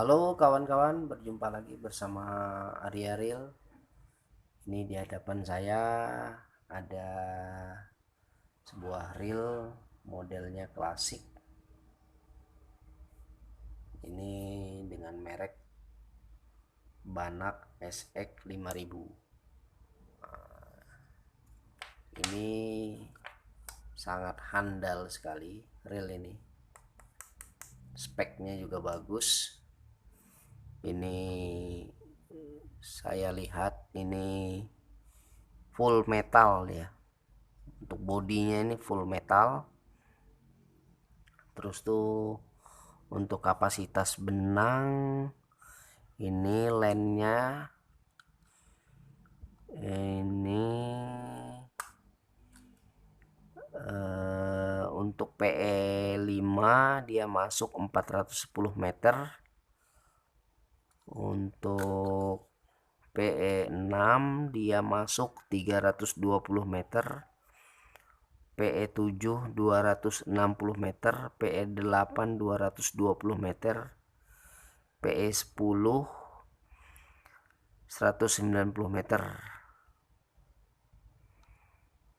Halo kawan-kawan, berjumpa lagi bersama Arya Reel. Ini di hadapan saya ada sebuah reel modelnya klasik. Ini dengan merek Banak SX 5000. Ini sangat handal sekali reel ini. Speknya juga bagus. Ini saya lihat ini full metal ya. Untuk bodinya ini full metal. Terus tuh untuk kapasitas benang ini lensnya ini untuk PE 5 dia masuk 410 meter, untuk PE 6 dia masuk 320 meter, PE 7 260 meter, PE 8 220 meter, PE 10 190 meter.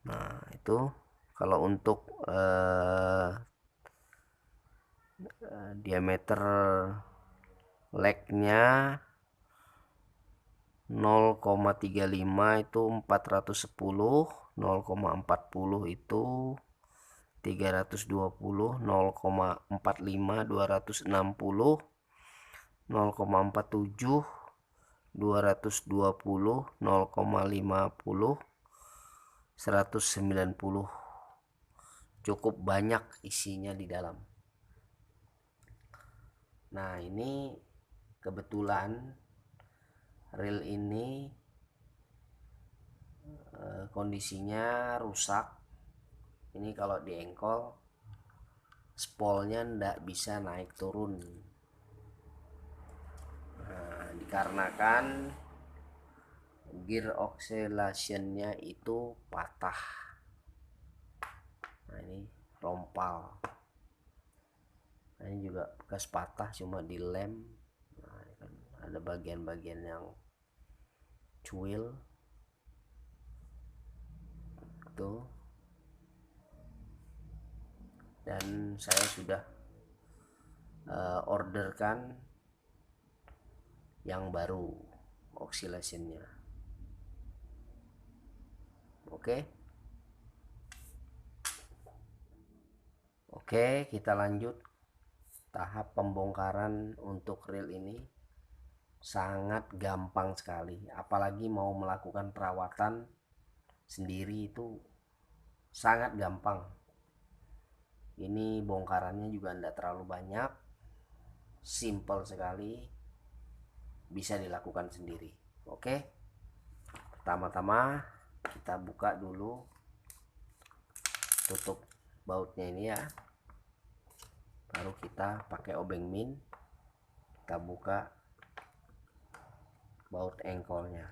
Nah, itu kalau untuk diameter legnya 0,35 itu 410, 0,40 itu 320, 0,45 260, 0,47 220, 0,50 190. Cukup banyak isinya di dalam. Nah, ini kebetulan reel ini kondisinya rusak. Ini kalau di engkol spolnya ndak bisa naik turun. Nah, dikarenakan gear oscillationnya itu patah. Nah, ini rompal. Nah, ini juga bekas patah, cuma di lem. Nah, ini kan ada bagian-bagian yang cuil tuh. Dan saya sudah orderkan yang baru oscillationnya. Oke. Oke, kita lanjut. Tahap pembongkaran untuk reel ini sangat gampang sekali. Apalagi mau melakukan perawatan sendiri itu sangat gampang. Ini bongkarannya juga tidak terlalu banyak, simple sekali, bisa dilakukan sendiri. Oke, pertama-tama kita buka dulu tutup bautnya ini ya. Baru kita pakai obeng min, kita buka baut engkolnya.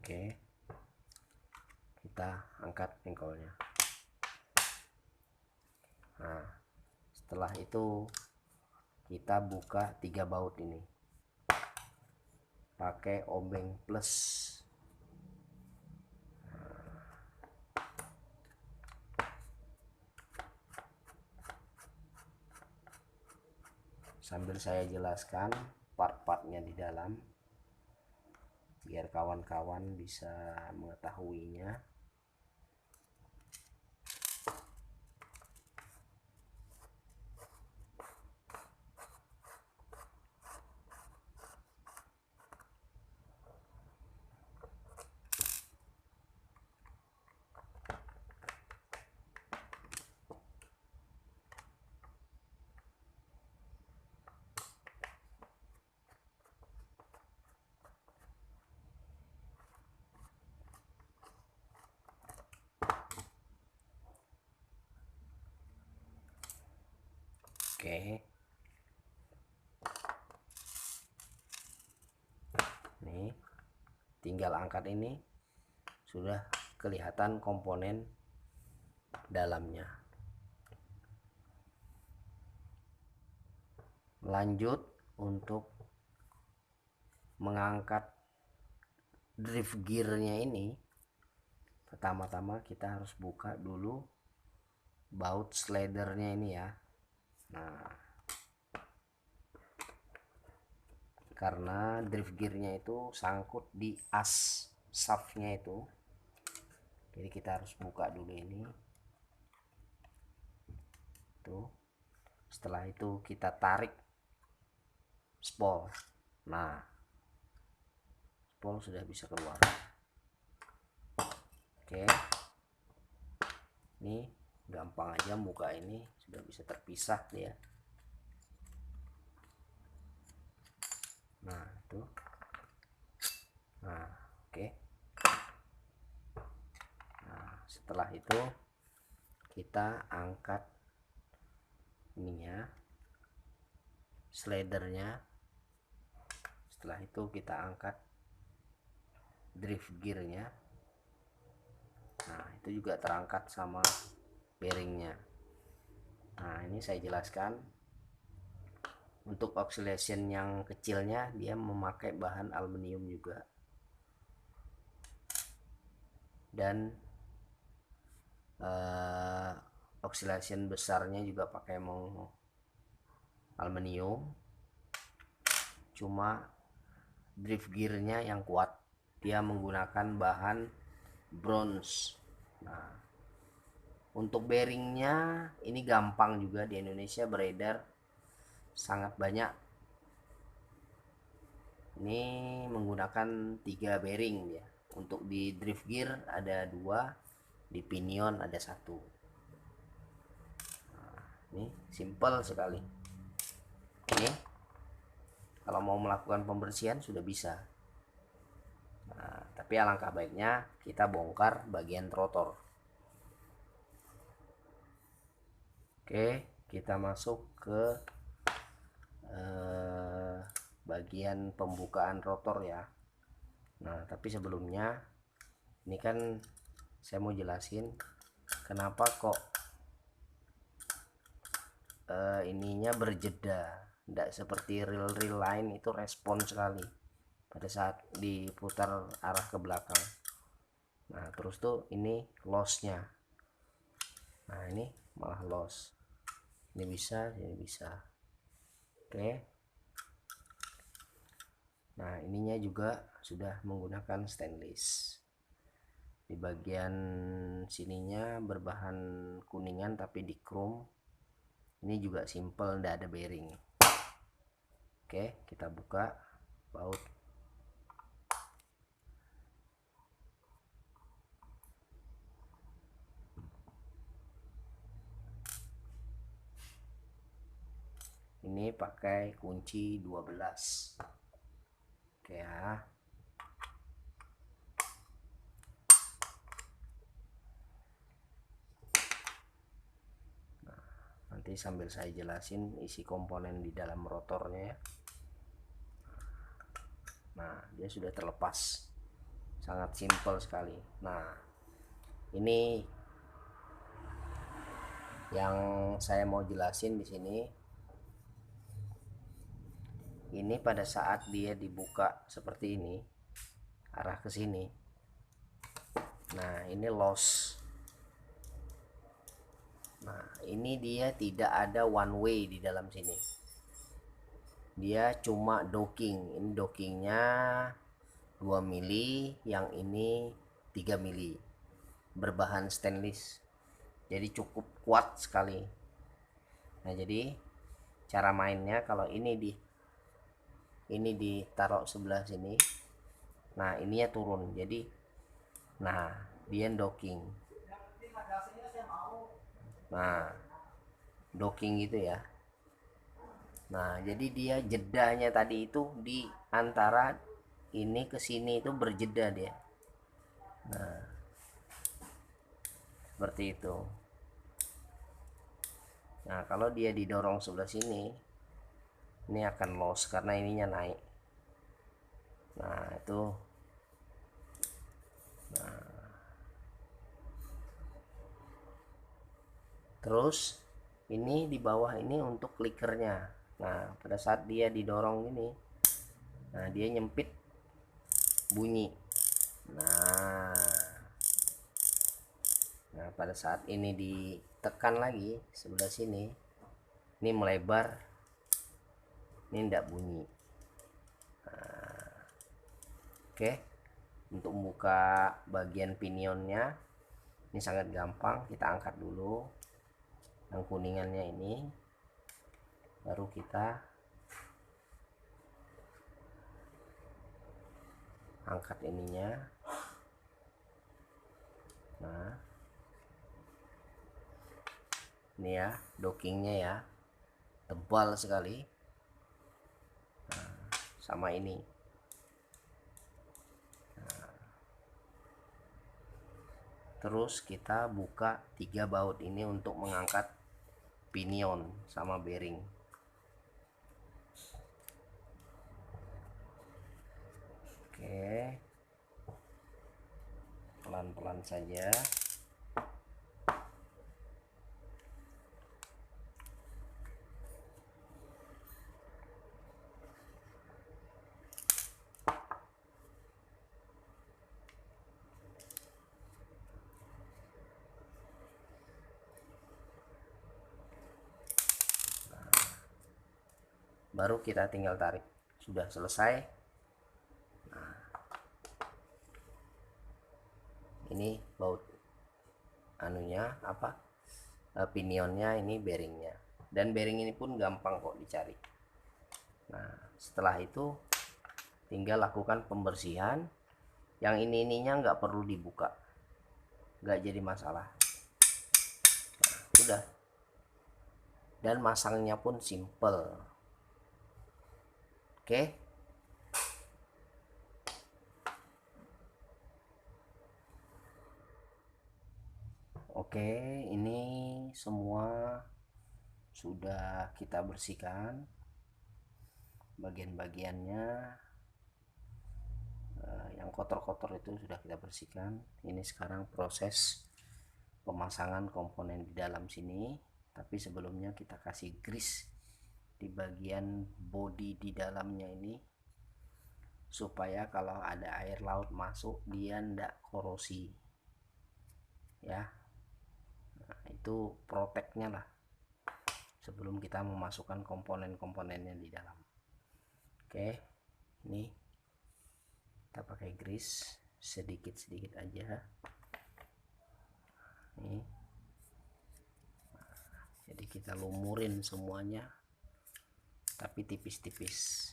Oke, kita angkat engkolnya. Nah, setelah itu kita buka 3 baut ini pakai obeng plus. Sambil saya jelaskan part-partnya di dalam biar kawan-kawan bisa mengetahuinya. Oke, tinggal angkat ini, sudah kelihatan komponen dalamnya. Lanjut untuk mengangkat drift gearnya ini, pertama-tama kita harus buka dulu baut slidernya ini ya. Nah, karena drift gearnya itu sangkut di as shaftnya itu, jadi kita harus buka dulu ini tuh. Setelah itu kita tarik spol. Nah, spol sudah bisa keluar. Oke, ini gampang aja buka, ini sudah bisa terpisah dia. Nah itu, nah oke. Nah setelah itu kita angkat ininya, slidernya. Setelah itu kita angkat drift gearnya. Nah itu juga terangkat sama bearingnya. Nah ini saya jelaskan, untuk oscillation yang kecilnya dia memakai bahan aluminium juga, dan oscillation besarnya juga pakai aluminium. Cuma drift gearnya yang kuat, dia menggunakan bahan bronze. Nah untuk bearingnya ini gampang juga, di Indonesia beredar sangat banyak. Ini menggunakan 3 bearing ya. Untuk di drift gear ada 2, di pinion ada 1. Nah, ini simple sekali. Ini kalau mau melakukan pembersihan sudah bisa. Nah, tapi alangkah baiknya kita bongkar bagian rotor. Oke, kita masuk ke bagian pembukaan rotor ya. Nah tapi sebelumnya ini kan saya mau jelasin kenapa kok ininya berjeda, tidak seperti reel lain itu respon sekali pada saat diputar arah ke belakang. Nah terus tuh ini lossnya, nah ini malah loss, ini bisa, ini bisa. Oke, nah ininya juga sudah menggunakan stainless. Di bagian sininya berbahan kuningan tapi di chrome. Ini juga simple, tidak ada bearing. Oke, kita buka baut. Ini pakai kunci 12. Oke ya. Nanti sambil saya jelasin isi komponen di dalam rotornya ya. Nah dia sudah terlepas, sangat simpel sekali. Nah ini yang saya mau jelasin di sini. Ini pada saat dia dibuka seperti ini, arah ke sini. Nah ini loss. Nah ini dia tidak ada one way di dalam sini, dia cuma docking. Ini dockingnya 2 mili, yang ini 3 mili, berbahan stainless, jadi cukup kuat sekali. Nah jadi cara mainnya, kalau ini ditaruh sebelah sini, nah ininya turun, jadi nah dia docking. Nah docking gitu ya. Nah jadi dia jedanya tadi itu di antara ini ke sini itu berjeda dia. Nah seperti itu. Nah kalau dia didorong sebelah sini, ini akan loss karena ininya naik. Nah itu Terus ini di bawah ini untuk klikernya. Nah pada saat dia didorong ini, nah dia nyempit, bunyi. Nah pada saat ini ditekan lagi sebelah sini, ini melebar, ini tidak bunyi. Nah, oke, untuk membuka bagian pinionnya ini sangat gampang. Kita angkat dulu yang kuningannya ini, baru kita angkat ininya. Nah ini ya dockingnya ya, tebal sekali. Nah, sama ini. Nah, terus kita buka 3 baut ini untuk mengangkat pinion sama bearing. Oke, pelan-pelan saja. Baru kita tinggal tarik, sudah selesai. Nah, ini baut anunya apa, pinionnya, ini bearingnya, dan bearing ini pun gampang kok dicari. Nah setelah itu tinggal lakukan pembersihan. Yang ininya nggak perlu dibuka, nggak jadi masalah. Nah, udah, dan masangnya pun simple. Oke. Oke, ini semua sudah kita bersihkan bagian-bagiannya. Yang kotor-kotor itu sudah kita bersihkan. Ini sekarang proses pemasangan komponen di dalam sini. Tapi sebelumnya kita kasih grease di bagian bodi di dalamnya ini, supaya kalau ada air laut masuk dia ndak korosi ya. Nah, itu proteknya lah sebelum kita memasukkan komponen-komponennya di dalam. Oke, ini kita pakai grease sedikit-sedikit aja nih. Nah, jadi kita lumurin semuanya tapi tipis-tipis.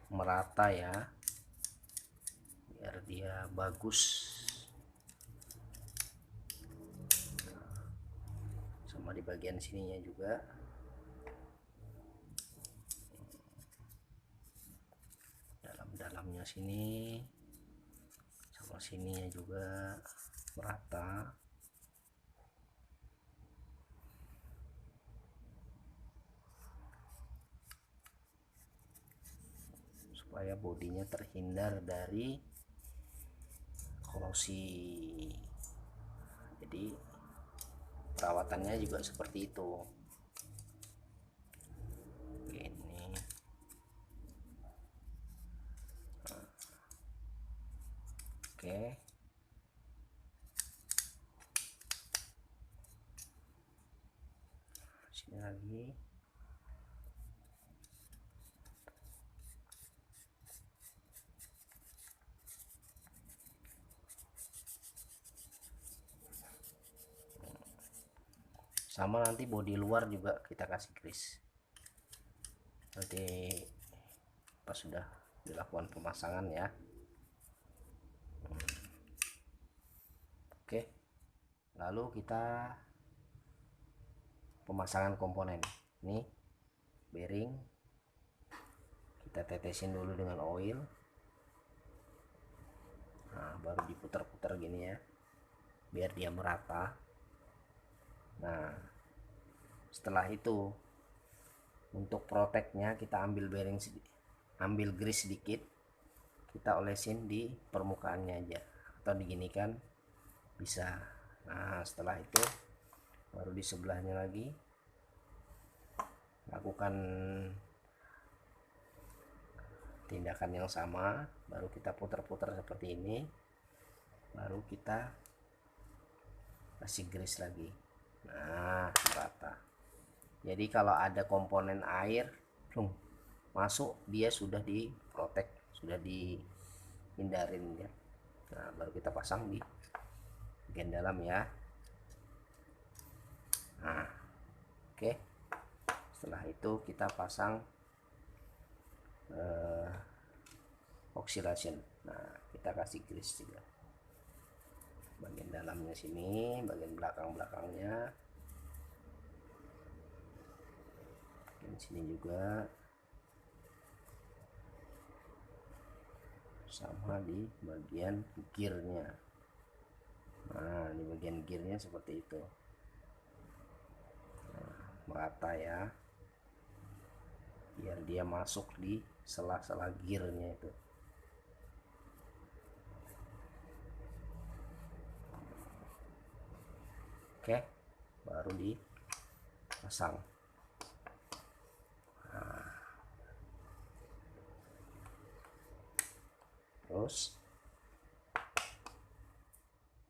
Merata ya, biar dia bagus. Sama di bagian sininya juga. Dalam-dalamnya sini sama sininya juga merata. Supaya bodinya terhindar dari korosi. Jadi perawatannya juga seperti itu. Ini oke. Sini lagi. Sama nanti bodi luar juga kita kasih grease nanti pas sudah dilakukan pemasangan ya. Oke, Lalu kita pemasangan komponen. Ini bearing kita tetesin dulu dengan oil. Nah, baru diputar-putar gini ya, biar dia merata. Nah, setelah itu untuk proteknya kita ambil bearing sedikit, ambil grease sedikit, kita olesin di permukaannya aja, atau diginikan bisa. Nah, setelah itu baru di sebelahnya lagi lakukan tindakan yang sama, baru kita putar-putar seperti ini, baru kita kasih grease lagi. Nah, merata. Jadi kalau ada komponen air masuk, dia sudah diprotek, sudah dihindarin ya. Nah, baru kita pasang di bagian dalam ya. Nah, oke. Setelah itu kita pasang oxidation. Nah, kita kasih grease juga bagian dalamnya sini, bagian belakangnya, bagian sini juga, sama di bagian gearnya. Nah, di bagian gearnya seperti itu. Nah, merata ya, biar dia masuk di sela-sela gearnya itu. Oke, baru dipasang. Nah, terus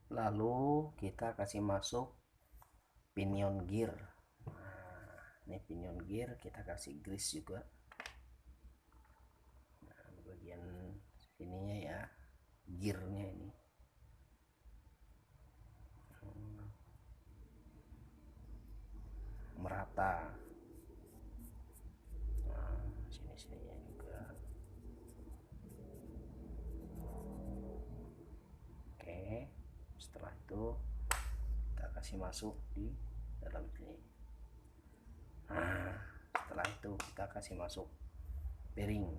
lalu kita kasih masuk pinion gear. Nah, ini pinion gear kita kasih grease juga. Nah, bagian ininya ya, gearnya ini. Merata. Nah, sini-sininya juga. Oke, setelah itu kita kasih masuk di dalam sini. Nah, setelah itu kita kasih masuk bearing.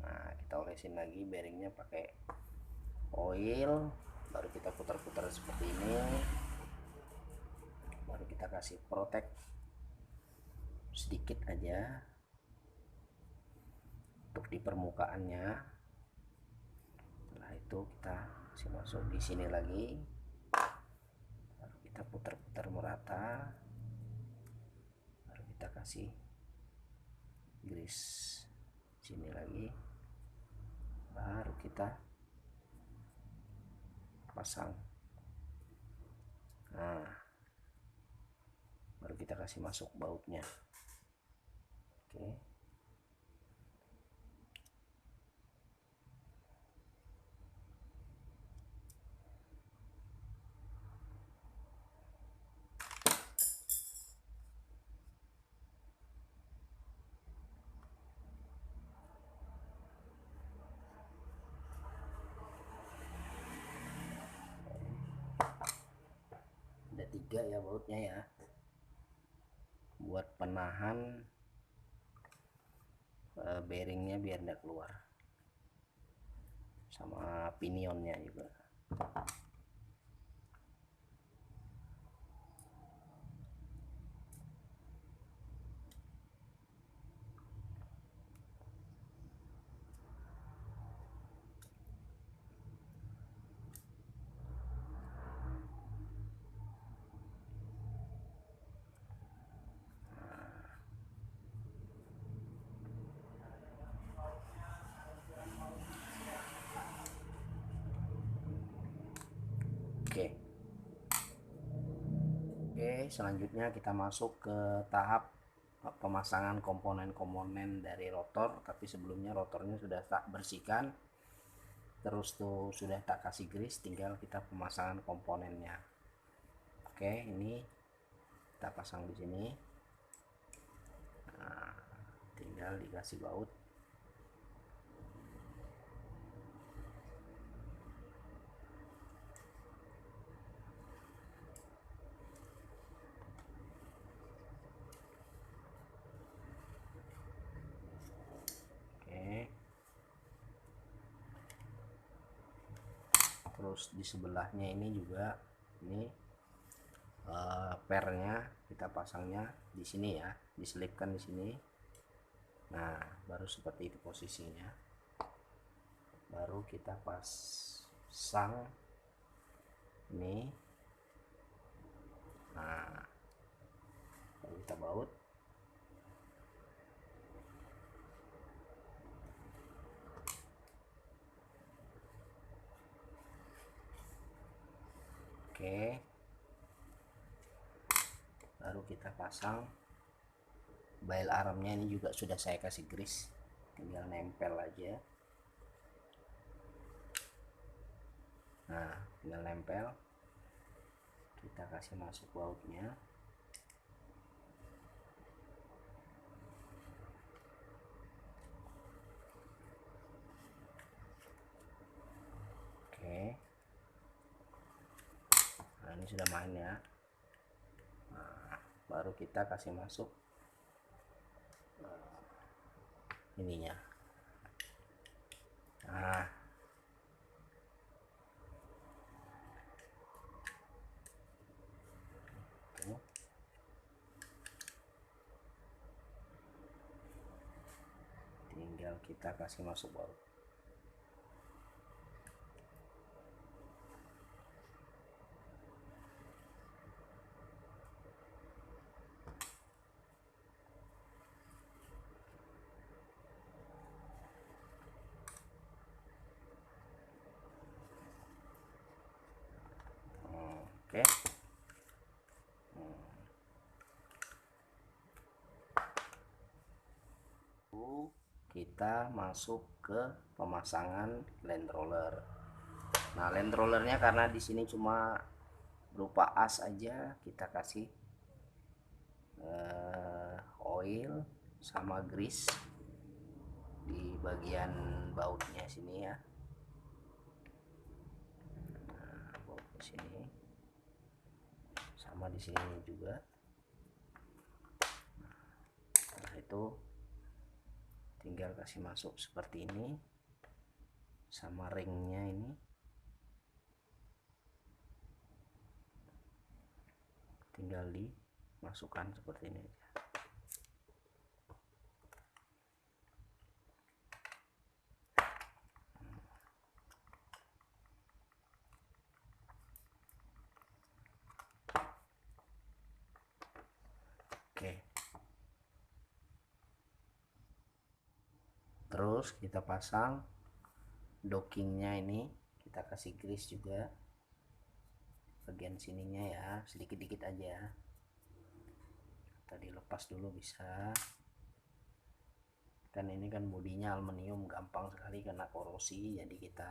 Nah, kita olesin lagi bearingnya pakai oil, baru kita putar-putar seperti ini, baru kita kasih protect sedikit aja untuk di permukaannya. Setelah itu kita kasih masuk di sini lagi, baru kita putar-putar merata, baru kita kasih grease sini lagi, baru kita pasang. Nah, baru kita kasih masuk bautnya. Oke. Ada 3 ya bautnya ya, buat penahan bearingnya biar tidak keluar, sama pinionnya juga. Oke. Oke, selanjutnya kita masuk ke tahap pemasangan komponen-komponen dari rotor, tapi sebelumnya rotornya sudah tak bersihkan, terus tuh sudah tak kasih grease, tinggal kita pemasangan komponennya. Oke, ini kita pasang di sini. Nah, tinggal dikasih baut. Terus di sebelahnya ini juga, ini pernya kita pasangnya di sini ya, diselipkan di sini. Nah, baru seperti itu posisinya. Baru kita pasang ini. Nah, baru kita baut. Oke, baru kita pasang bail armnya. Ini juga sudah saya kasih grease, tinggal nempel aja. Nah, tinggal nempel, kita kasih masuk bautnya. Oke, nah ini sudah main ya. Nah, baru kita kasih masuk ininya. Nah, tuh. Tinggal kita kasih masuk baut. Oke. Kita masuk ke pemasangan land roller. Nah, land rollernya karena di sini cuma berupa as aja, kita kasih oil sama grease di bagian bautnya sini ya. Nah, bautnya sini sama di sini juga. Nah, itu tinggal kasih masuk seperti ini, sama ringnya ini tinggal dimasukkan seperti ini aja. Oke, terus kita pasang dockingnya. Ini kita kasih grease juga bagian sininya ya, sedikit-dikit aja. Tadi lepas dulu bisa, kan ini kan bodinya aluminium, gampang sekali kena korosi, jadi kita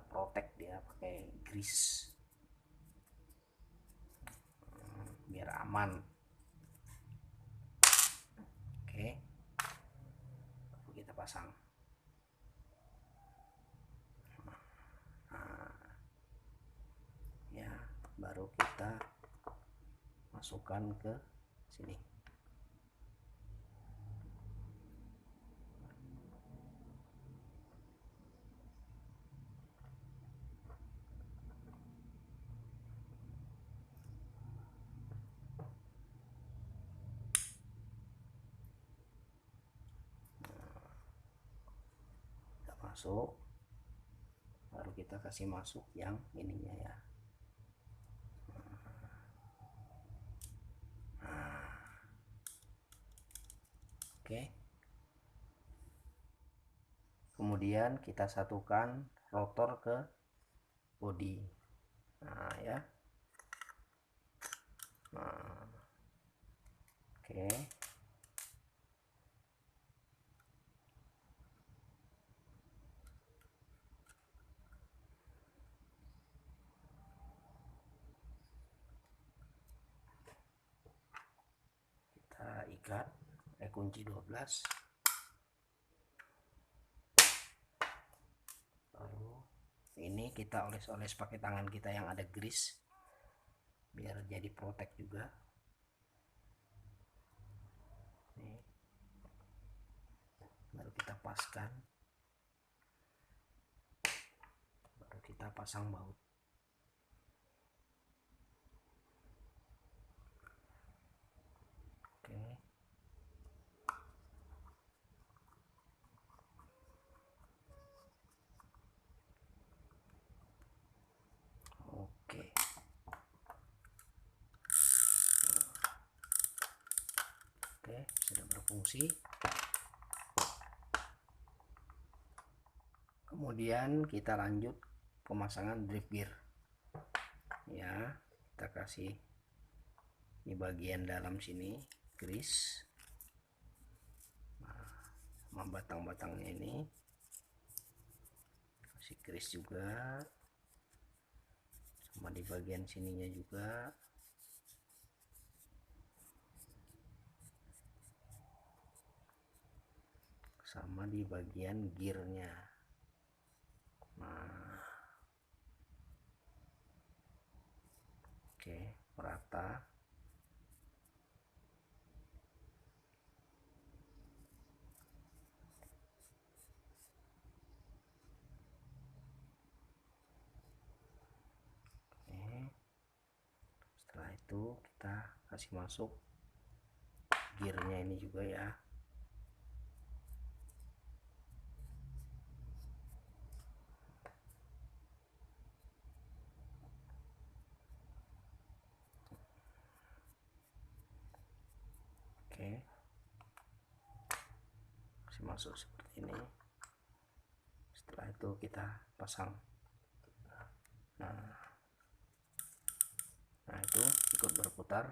protect dia pakai grease biar aman. Oke, baru kita pasang. Nah, ya, baru kita masukkan ke sini. Kita masuk, baru kita kasih masuk yang ininya ya. Oke, kemudian kita satukan rotor ke bodi. Nah ya, nah, oke, kita ikat kunci 12. Lalu ini kita oles-oles pakai tangan kita yang ada grease biar jadi protect juga. Nih, baru kita paskan. kita pasang baut. Oke. Oke. Oke, sudah berfungsi. Kemudian kita lanjut pemasangan drift gear. Ya, kita kasih di bagian dalam sini grease. Nah, sama batang-batangnya ini kasih grease juga, sama di bagian sininya juga. Sama di bagian gearnya. Nah, oke, merata. Oke, setelah itu kita kasih masuk gearnya ini juga ya. Oke, kasih masuk seperti ini. Setelah itu kita pasang. Nah itu ikut berputar.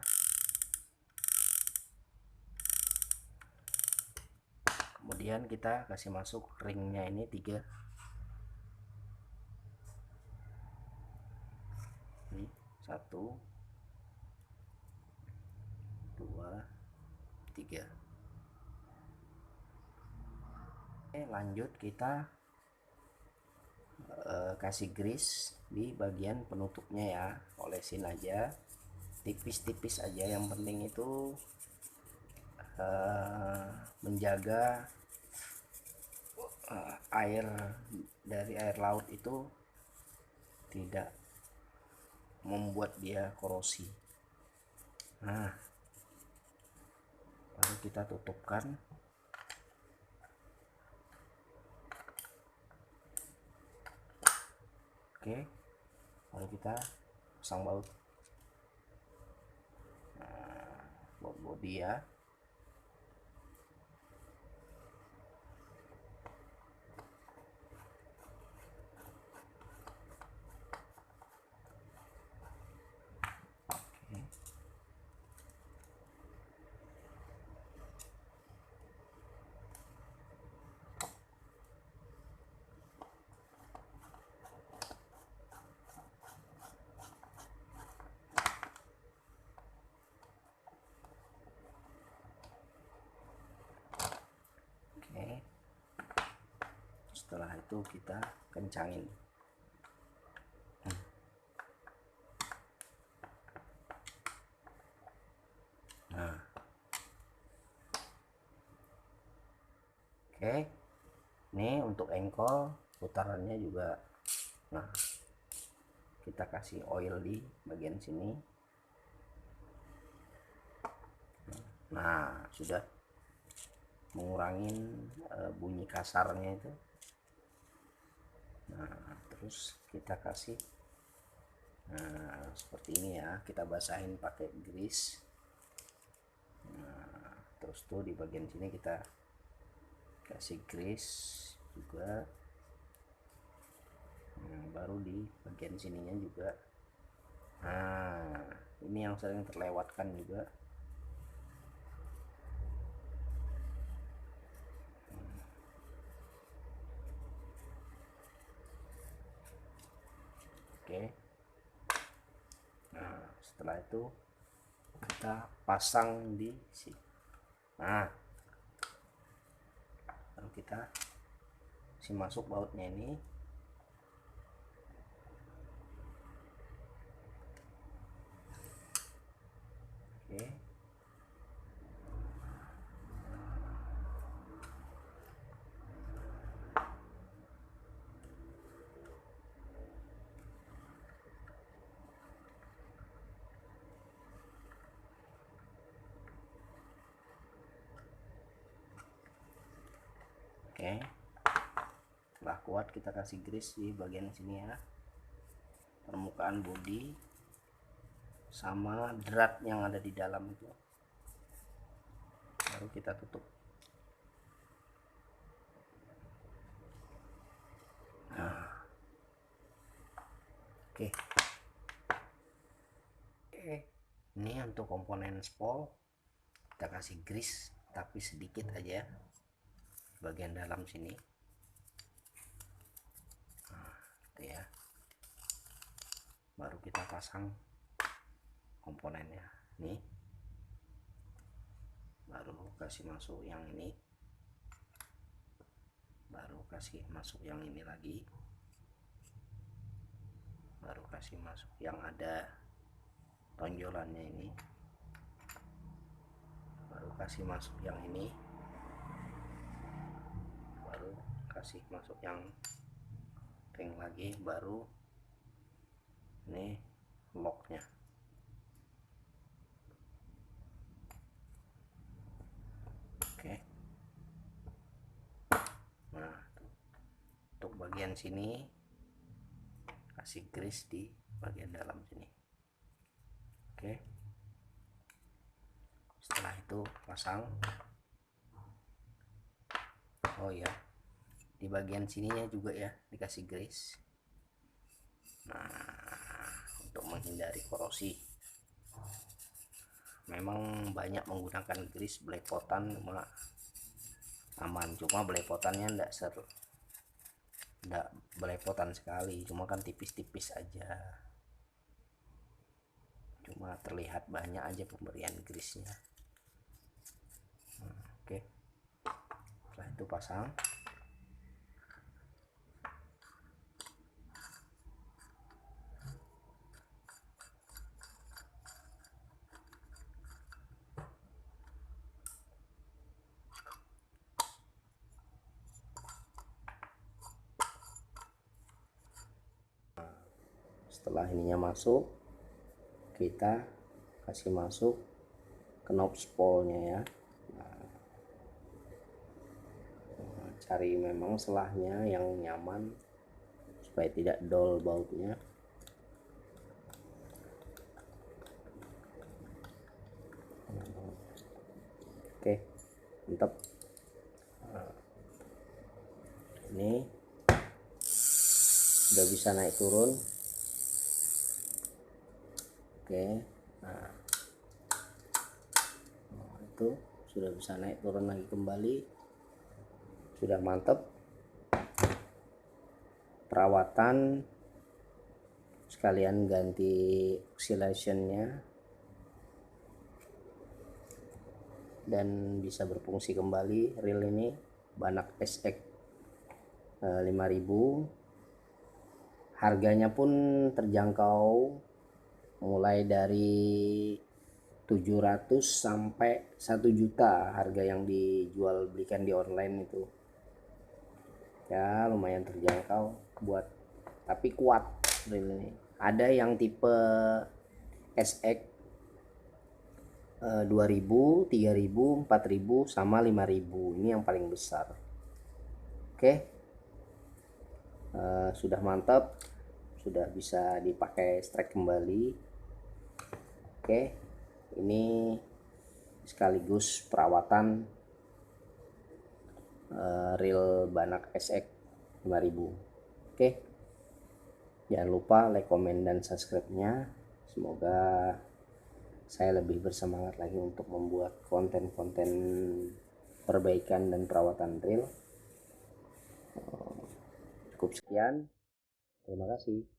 Kemudian kita kasih masuk ringnya ini 3. Ini 1, 2, 3. Oke, lanjut kita kasih grease di bagian penutupnya ya. Olesin aja tipis-tipis aja, yang penting itu menjaga air dari air laut itu tidak membuat dia korosi. Nah, lalu kita tutupkan. Oke, lalu kita pasang baut. Nah, baut bodi ya. Setelah itu kita kencangin. Nah, oke, ini untuk engkol putarannya juga. Nah, kita kasih oil di bagian sini. Nah, sudah mengurangin bunyi kasarnya itu. Nah, terus kita kasih seperti ini ya, kita basahin pakai grease. Nah, terus tuh di bagian sini kita kasih grease juga. Baru di bagian sininya juga. Nah, ini yang sering terlewatkan juga. Oke. Nah, setelah itu kita pasang di sini. Nah, lalu kita kasih masuk bautnya ini. Oke. Oke, setelah kuat kita kasih grease di bagian sini ya, permukaan bodi sama drat yang ada di dalam itu, baru kita tutup. Nah, oke. Ini untuk komponen spol kita kasih grease tapi sedikit aja bagian dalam sini. Nah, gitu ya. Baru kita pasang komponennya nih, baru kasih masuk yang ini, baru kasih masuk yang ini lagi, baru kasih masuk yang ada tonjolannya ini, baru kasih masuk yang ini, baru kasih masuk yang ring lagi, baru ini locknya. Oke, nah untuk bagian sini kasih grease di bagian dalam sini. Oke, setelah itu pasang. Oh ya, di bagian sininya juga ya dikasih grease. Nah, untuk menghindari korosi, memang banyak menggunakan grease belepotan, cuma aman, cuma belepotannya enggak belepotan sekali, cuma kan tipis-tipis aja, cuma terlihat banyak aja pemberian grease-nya. Oke, setelah itu pasang. Setelah ininya masuk, kita kasih masuk knob spolnya ya. Nah, cari memang selahnya yang nyaman supaya tidak dol bautnya. Oke, mantap. Nah, ini udah bisa naik turun. Oke, nah itu sudah bisa naik turun lagi kembali, sudah mantap. Perawatan sekalian ganti oscillationnya dan bisa berfungsi kembali reel ini. Banak SX 5000, harganya pun terjangkau, mulai dari 700 sampai 1 juta harga yang dijual belikan di online itu ya, lumayan terjangkau buat, tapi kuat reel ini. Ada yang tipe SX 2000, 3000, 4000 sama 5000, ini yang paling besar. Oke, sudah mantap, sudah bisa dipakai strike kembali. Oke, ini sekaligus perawatan reel Banak SX 5000. Oke, jangan lupa like, komen, dan subscribe-nya. Semoga saya lebih bersemangat lagi untuk membuat konten-konten perbaikan dan perawatan reel. Cukup sekian, terima kasih.